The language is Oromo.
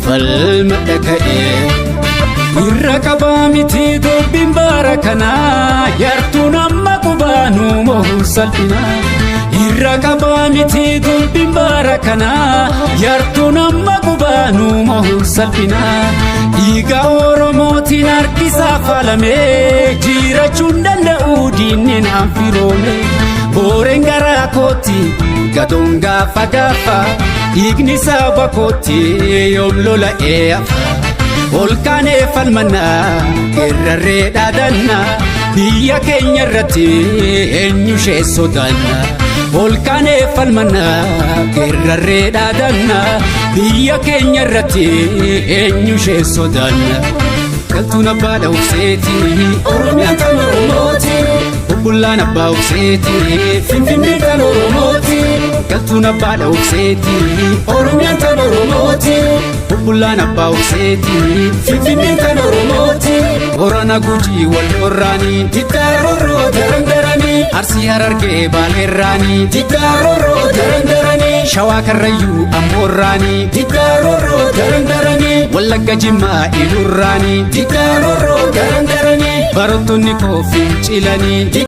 falma dhaga'ee irra qabaa miti dubbiin bara kanaa yartuun amma qubaanuu mo'uu salphinaa irra qabaa miti dubbiin bara kanaa yartuun amma qubaanuu mo'uu salphinaa dhiiga Oromootiin harkisaa faalamee jirachuun danda'u diinni naan firoome booreen garaa kootti gadoon gaafa gaafa dhiigni saba kootti yoom lola'ee hafa olkaanee falmannaa gerrarree dhaadannaa biyya keenya irratti eenyu ishee sodaannaa olkaanee falmannaa gerrarree dhaadannaa biyya keenya irratti eenyu ishee sodaannaa galtuun abbaa dhawuseetii Oromiyaan kan Oromooti bubbullaan abbaa dhawuseetii Finfinnee kan Oromooti galtuun abbaa dhawuseetii Oromiyaan kan Oromooti bubbullaan abbaa dhawuseetii Finfinnee kan Oromooti Boorana Gujii wal qorraanii Diddaarorroo darandaranii Arsii Harargee Baaleerraanii Diddaarorroo darandaranii Shawaa Karrayyuu Amboorraanii Diddaarorroo darandaranii Wallagga Jimmaa Ilurraanii Diddaarorroo darandaranii barattoonni koo fincilanii